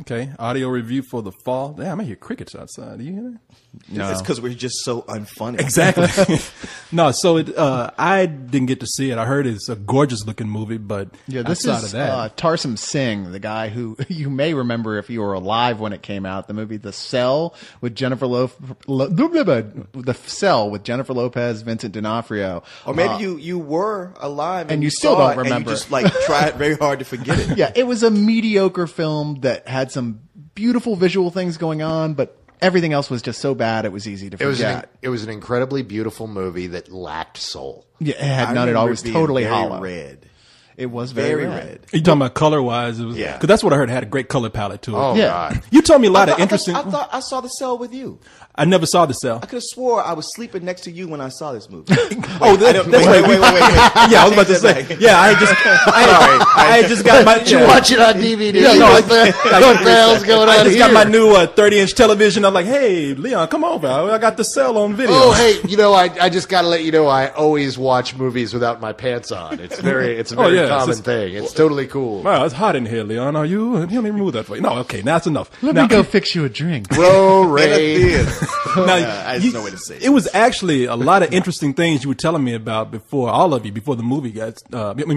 Okay, audio review for the fall. Damn, I hear crickets outside. Do you hear that? No. It's because we're just so unfunny. Exactly. No, so I didn't get to see it. I heard it's a gorgeous looking movie, but this outside is of that, Tarsem Singh, the guy who you may remember if you were alive when it came out. The movie The Cell with Jennifer The Cell with Jennifer Lopez, Vincent D'Onofrio. Or maybe you were alive and you still don't remember. And you just like tried very hard to forget it. Yeah, it was a mediocre film that had some beautiful visual things going on, but everything else was just so bad it was easy to forget. It was an incredibly beautiful movie that lacked soul. Yeah, it had none at all. It was totally hollow. Red. It was very red. Are you talking about color wise? It was, yeah. Because that's what I heard. It had a great color palette to it. Oh, yeah. God. You told me a lot of interesting. I thought I saw The Cell with you. I never saw The Cell. I could have swore I was sleeping next to you when I saw this movie. Wait. Wait. Yeah, I was about to say. Yeah, I just got my. You watch it on DVD. Yeah, no, what the hell's going on I just here? got my new 30-inch television. I'm like, hey, Leon, come over. I got The Cell on video. Oh, hey, I just got to let you know I always watch movies without my pants on. It's a very common thing. It's totally cool. Wow, it's hot in here, Leon. Are you? Let me remove that for you. No, okay, now that's enough. Let me go fix you a drink. Ray. I just no way to say it. It was actually a lot of interesting things you were telling me about before the movie got.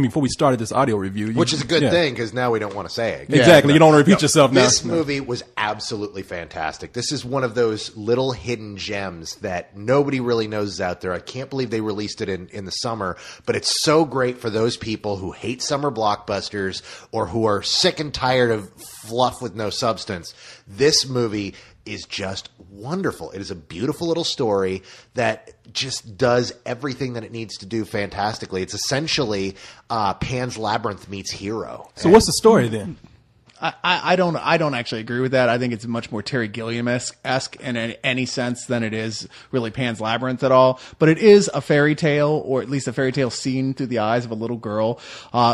Before we started this audio review, Which is a good thing because now we don't want to say it. Exactly, you don't want to repeat yourself now. This movie was absolutely fantastic. This is one of those little hidden gems that nobody really knows is out there. I can't believe they released it in the summer, but it's so great for those people who hate summer blockbusters or who are sick and tired of fluff with no substance. This movie is just wonderful. It is a beautiful little story that just does everything that it needs to do fantastically. It's essentially Pan's Labyrinth meets Hero. So what's the story then? I don't actually agree with that. I think it's much more Terry Gilliam-esque in any sense than it is really Pan's Labyrinth at all. But it is a fairy tale, or at least a fairy tale seen through the eyes of a little girl.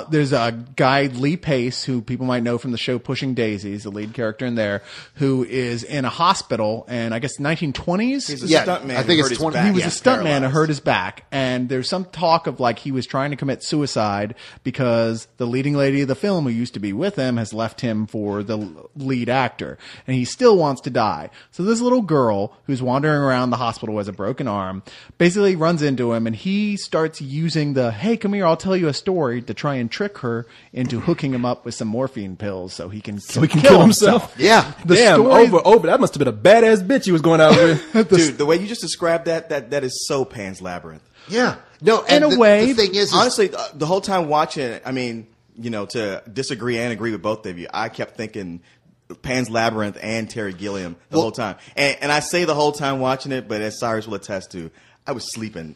There's a guy, Lee Pace, who people might know from the show Pushing Daisies, the lead character in there, who is in a hospital, and I guess 1920s. He's a stuntman. I think it's 20. He was a stuntman who hurt his back, and there's some talk of like he was trying to commit suicide because the leading lady of the film, who used to be with him, has left him for the lead actor, and he still wants to die. So this little girl who's wandering around the hospital with a broken arm basically runs into him, and he starts using the "hey, come here, I'll tell you a story" to try and trick her into hooking him up with some morphine pills so he can kill himself. Yeah. Damn, over. That must have been a badass bitch he was going out with. Dude, the way you just described that is so Pan's Labyrinth. Yeah. No, in a way, the thing is honestly, the whole time watching it, I mean, to disagree and agree with both of you, I kept thinking Pan's Labyrinth and Terry Gilliam the whole time. And I say the whole time watching it, but as Cyrus will attest to, I was sleeping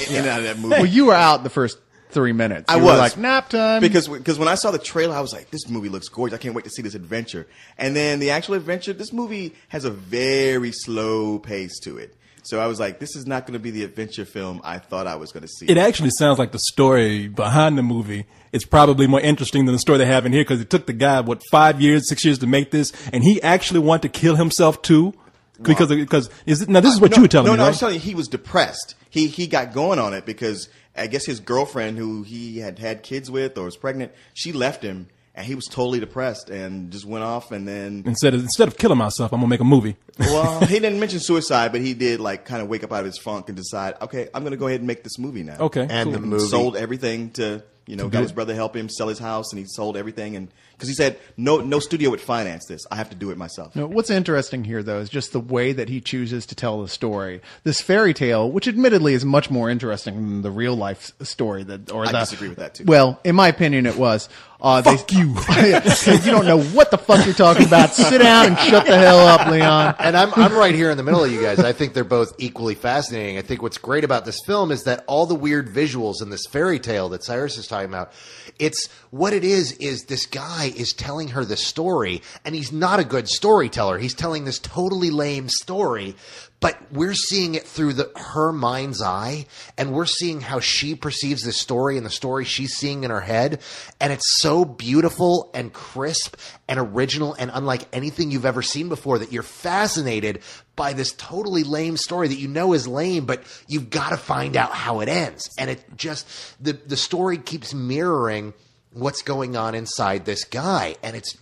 in and out of that movie. Well, you were out the first 3 minutes. I was was like, nap time. Because when I saw the trailer, I was like, this movie looks gorgeous. I can't wait to see this adventure. And then the actual adventure, this movie has a very slow pace to it. So I was like, this is not going to be the adventure film I thought I was going to see. It actually sounds like the story behind the movie is probably more interesting than the story they have in here, because it took the guy, 6 years to make this, and he actually wanted to kill himself too. Because this is what you were telling me, No, right? I was telling you he was depressed. He got going on it because I guess his girlfriend, who he had kids with or was pregnant, she left him. And he was totally depressed and just went off, and then instead of killing myself, I'm gonna make a movie. Well, he didn't mention suicide, but he did kind of wake up out of his funk and decide, okay, I'm gonna go ahead and make this movie now. Okay, and cool. the movie sold everything to got his brother help him sell his house, and he sold everything, and because he said no studio would finance this, I have to do it myself. What's interesting here, though, is just the way that he chooses to tell the story. This fairy tale, which admittedly is much more interesting than the real life story. I disagree with that too. Well, in my opinion, it was. Fuck you! You don't know what the fuck you're talking about. Sit down and shut the hell up, Leon. And I'm right here in the middle of you guys. I think they're both equally fascinating. I think what's great about this film is that all the weird visuals in this fairy tale that Cyrus is talking about, it's what it is this guy is telling her the story, and he's not a good storyteller. He's telling this totally lame story, but we're seeing it through her mind's eye, and we're seeing how she perceives this story and the story she's seeing in her head. And it's so beautiful and crisp and original and unlike anything you've ever seen before that you're fascinated by this totally lame story that is lame, but you've got to find out how it ends. And it just, the story keeps mirroring what's going on inside this guy, and it's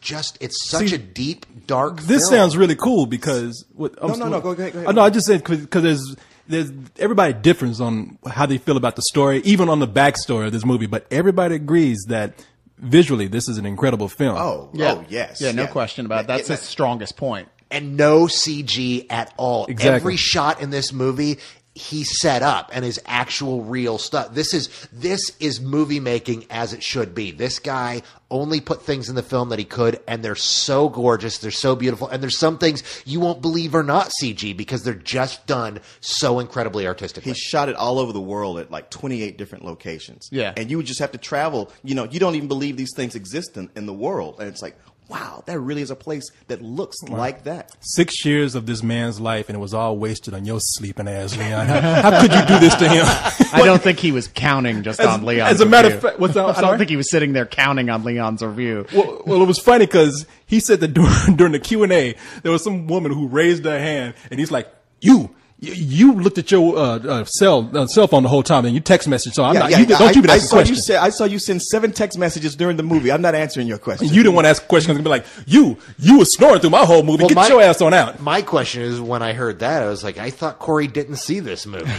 such a deep, dark. This film. sounds really cool because No, go ahead. Oh, no, I just said because there's everybody differs on how they feel about the story, even on the backstory of this movie. But everybody agrees that visually, this is an incredible film. Oh yes. Yeah, no question about it. That's his strongest point. And no CG at all. Exactly. Every shot in this movie he set up and is actual real stuff. This is movie making as it should be. This guy only put things in the film that he could, and they're so gorgeous, they're so beautiful, and there's some things you won't believe are not CG because they're just done so incredibly artistically. He shot it all over the world at like 28 different locations. Yeah. And you would just have to travel. You know, you don't even believe these things exist in the world. And it's like, wow, that really is a place that looks like that. 6 years of this man's life, and it was all wasted on your sleeping ass, Leon. How could you do this to him? I don't think he was counting just on Leon's As a matter review. of fact, what's that? I'm I sorry? don't think he was sitting there counting on Leon's review. Well, it was funny because he said that during the Q&A, there was some woman who raised her hand, and he's like, you looked at your cell phone the whole time, and you text message. So I'm not. Don't you be asking questions. I saw you send 7 text messages during the movie. I'm not answering your question. You didn't want to ask questions and be like, you were snoring through my whole movie. Get your ass on out. My question is, when I heard that, I was like, I thought Korey didn't see this movie.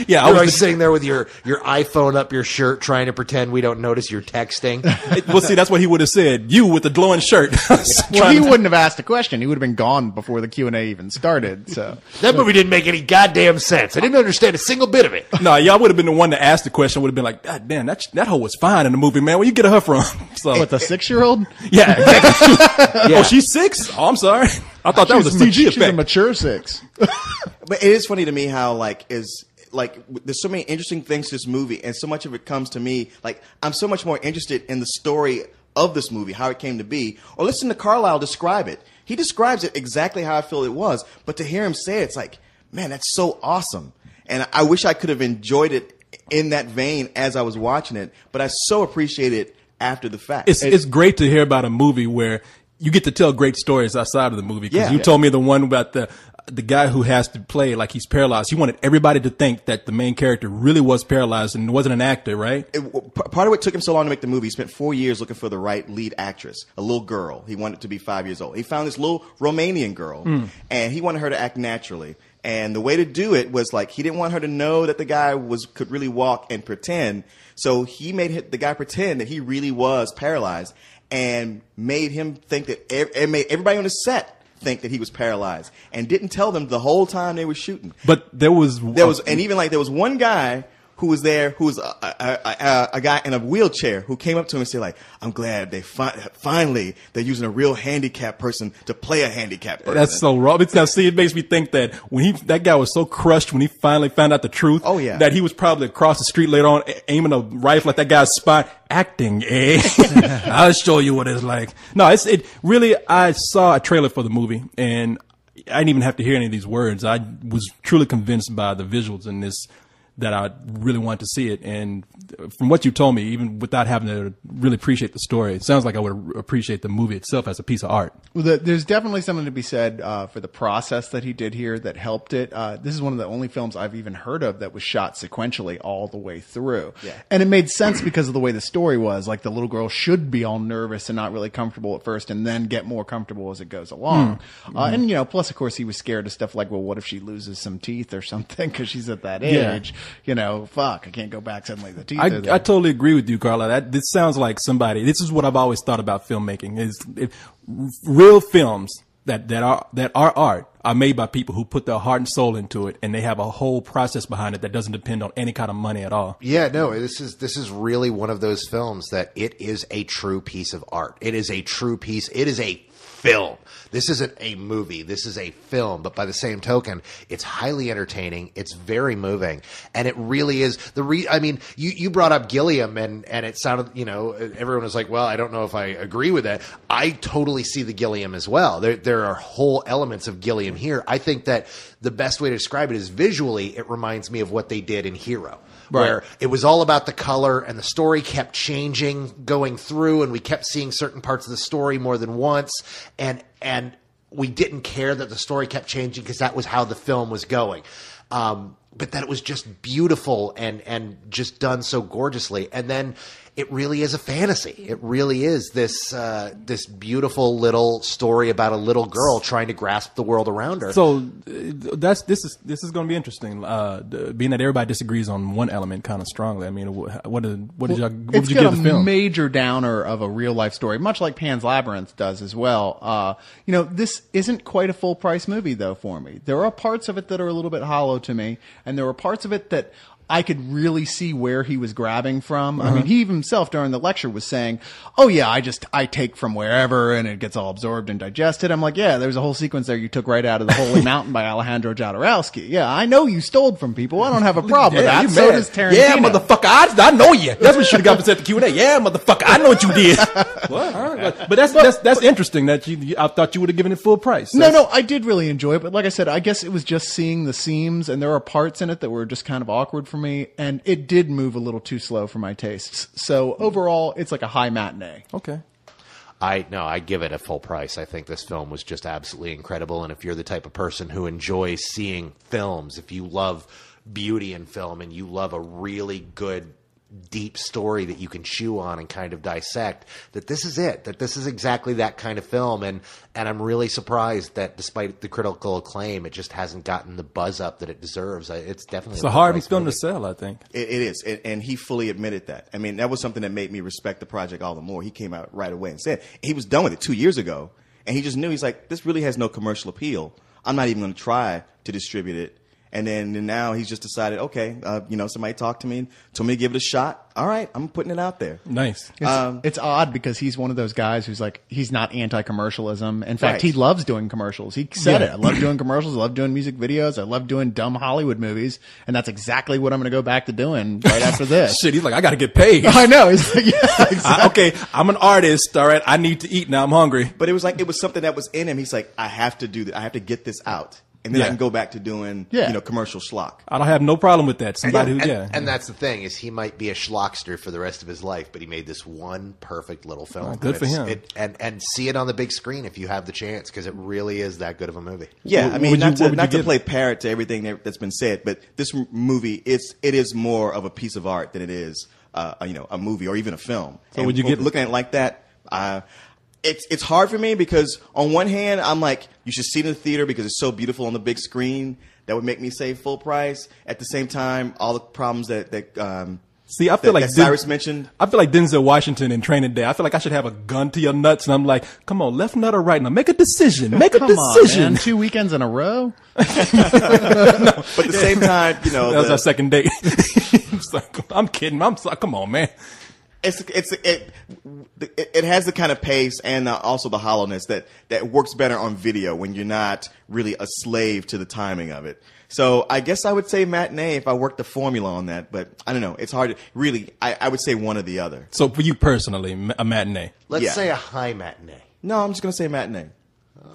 Yeah, I was sitting there with your iPhone up your shirt, trying to pretend we don't notice you're texting. Well, see, that's what he would have said. You with the glowing shirt. Well, he wouldn't have asked a question. He would have been gone before the Q&A even started. So That movie didn't make any goddamn sense. I didn't understand a single bit of it. No, y'all would have been the one to ask the question. Would have been like, God damn, that hoe was fine in the movie, man. Where you get her from? So, what, the 6-year-old? yeah, exactly. Oh, she's 6? Oh, I'm sorry. I thought that was a CG She's a effect. mature 6. But it is funny to me how there's so many interesting things to this movie, and so much of it comes to me like I'm so much more interested in the story of this movie, how it came to be, or listen to Carlyle describe it. He describes it exactly how I feel it was, but to hear him say it, it's like, man, that's so awesome. And I wish I could have enjoyed it in that vein as I was watching it, but I so appreciate it after the fact. It's great to hear about a movie where you get to tell great stories outside of the movie. Because Yeah. you told me the one about the guy who has to play like he's paralyzed. He wanted everybody to think that the main character really was paralyzed and wasn't an actor, right? Part of what took him so long to make the movie, he spent 4 years looking for the right lead actress, a little girl. He wanted to be 5 years old. He found this little Romanian girl, and he wanted her to act naturally. And the way to do it was like he didn't want her to know that the guy could really walk and pretend. So he made the guy pretend that he really was paralyzed, and made him think that made everybody on the set think that he was paralyzed, and didn't tell them the whole time they were shooting. But there was one guy who was there, who was a guy in a wheelchair, who came up to him and said, like, I'm glad they finally they're using a real handicapped person to play a handicapped person. That's so wrong. Now, see, it makes me think that that guy was so crushed when he finally found out the truth. Oh, yeah. That he was probably across the street later on aiming a rifle at that guy's spine, acting, eh? I'll show you what it's like. No, it really, I saw a trailer for the movie, and I didn't even have to hear any of these words. I was truly convinced by the visuals in this that I really wanted to see it. And from what you told me, even without having to really appreciate the story, it sounds like I would appreciate the movie itself as a piece of art. Well, there's definitely something to be said for the process that he did here that helped it. This is one of the only films I've even heard of that was shot sequentially all the way through. Yeah. And it made sense because of the way the story was. Like, the little girl should be all nervous and not really comfortable at first, and then get more comfortable as it goes along. And, plus, of course, he was scared of stuff like, well, what if she loses some teeth or something because she's at that age? Fuck, I can't go back suddenly. The teeth are there. I totally agree with you, Carla. This sounds like this is what I've always thought about filmmaking real films that are art are made by people who put their heart and soul into it, and they have a whole process behind it that doesn't depend on any kind of money at all. Yeah, no, this is really one of those films that it is a true piece of art. It is a true piece. It is a film. This isn't a movie. This is a film. But by the same token, it's highly entertaining. It's very moving. And it really is you brought up Gilliam and it sounded, everyone was like, well, I don't know if I agree with that. I totally see the Gilliam as well. There are whole elements of Gilliam here. I think that the best way to describe it is visually, it reminds me of what they did in Hero. Right. Where it was all about the color and the story kept changing going through, and we kept seeing certain parts of the story more than once, and we didn't care that the story kept changing because that was how the film was going. But that it was just beautiful and just done so gorgeously. And then it really is a fantasy. It really is this this beautiful little story about a little girl trying to grasp the world around her. So this is going to be interesting. Being that everybody disagrees on one element kind of strongly. I mean, what did you give the It's film? a major downer of a real life story, much like Pan's Labyrinth does as well. This isn't quite a full price movie though for me. There are parts of it that are a little bit hollow to me, and there are parts of it that I could really see where he was grabbing from. I mean, he himself during the lecture was saying, "Oh yeah, I take from wherever and it gets all absorbed and digested." I'm like, "Yeah, there's a whole sequence there you took right out of The Holy Mountain by Alejandro Jodorowsky. Yeah, I know you stole from people. I don't have a problem with that. You So mad. does Tarantino." Yeah, motherfucker, I know you. That's what you should have got to say at the Q&A. Yeah, motherfucker, I know what you did. What? All right. But that's interesting that I thought you would have given it full price. No, I did really enjoy it, but like I said, I guess it was just seeing the seams, and there are parts in it that were just kind of awkward for me, and it did move a little too slow for my tastes. So overall, it's like a high matinee. Okay. I give it a full price. I think this film was just absolutely incredible. And if you're the type of person who enjoys seeing films, if you love beauty in film and you love a really good, deep story that you can chew on and kind of dissect, that this is it, that this is exactly that kind of film. And I'm really surprised that despite the critical acclaim, it just hasn't gotten the buzz up that it deserves. It's definitely It's a hard film to sell, I think. It is, and he fully admitted that. I mean, that was something that made me respect the project all the more. He came out right away and said he was done with it 2 years ago, and he just knew. He's like, this really has no commercial appeal. I'm not even going to try to distribute it. And then now he's just decided, okay, somebody talked to me, told me to give it a shot. All right, I'm putting it out there. Nice. It's odd because he's one of those guys who's like, he's not anti-commercialism. In fact, Right. he loves doing commercials. He said Yeah. it. I love doing commercials. I love doing music videos. I love doing dumb Hollywood movies. And that's exactly what I'm going to go back to doing right after this. Shit, he's like, I got to get paid. I know. He's like, yeah, exactly. Okay, I'm an artist. All right, I need to eat now. I'm hungry. But it was something that was in him. He's like, I have to do that. I have to get this out. And then I Yeah. can go back to doing, commercial schlock. I don't have no problem with that. Somebody who, And that's the thing, is he might be a schlockster for the rest of his life, but he made this one perfect little film. Good for him. And see it on the big screen if you have the chance, because it really is that good of a movie. Yeah, What I mean, would you- not what would you to give play parrot to everything that's been said, but this movie, it is more of a piece of art than it is, a movie or even a film. So would you give it- looking at it like that? It's hard for me because on one hand, I'm like, you should see it in the theater because it's so beautiful on the big screen. That would make me say full price. At the same time, all the problems that See, I feel like Cyrus mentioned. I feel like Denzel Washington in Training Day. I feel like I should have a gun to your nuts, and I'm like, come on, left nut or right? Now make a decision. Make a Come on, decision. man. 2 weekends in a row? But at the same time, That was our second date. It's like, I'm kidding. I'm sorry. Come on, man. It has the kind of pace and also the hollowness that works better on video when you're not really a slave to the timing of it. So I guess I would say matinee if I worked the formula on that, but I don't know. It's hard to really. I would say one or the other. So for you personally, a matinee. Let's Yeah. say a high matinee. No, I'm just gonna say matinee.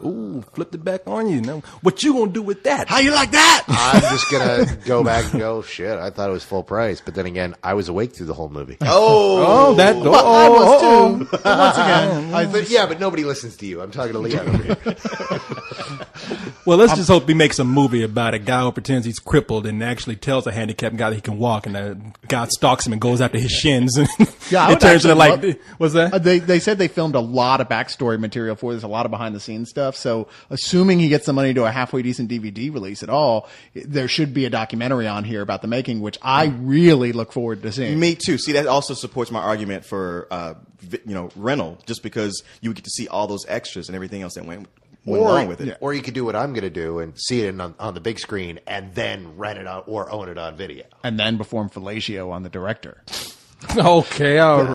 Ooh, flipped it back on you. Now, what you gonna do with that? How you like that? I'm just going to go back and go, shit, I thought it was full price. But then again, I was awake through the whole movie. Oh, that. Oh, Well, I was oh, too. But once again, But yeah, but nobody listens to you. I'm talking to Leon over here. Well, let's just hope he makes a movie about a guy who pretends he's crippled and actually tells a handicapped guy that he can walk, and the guy stalks him and goes after his shins. And Yeah, I it would turns into actually like, what's that? They said they filmed a lot of backstory material for this, a lot of behind the scenes stuff. So assuming he gets the money to a halfway decent DVD release at all, there should be a documentary on here about the making, which I really look forward to seeing. Me too. See, that also supports my argument for rental, just because you would get to see all those extras and everything else that went along with it. Or you could do what I'm going to do and see it on the big screen and then rent it on or own it on video. And then perform fellatio on the director. Okay, all right.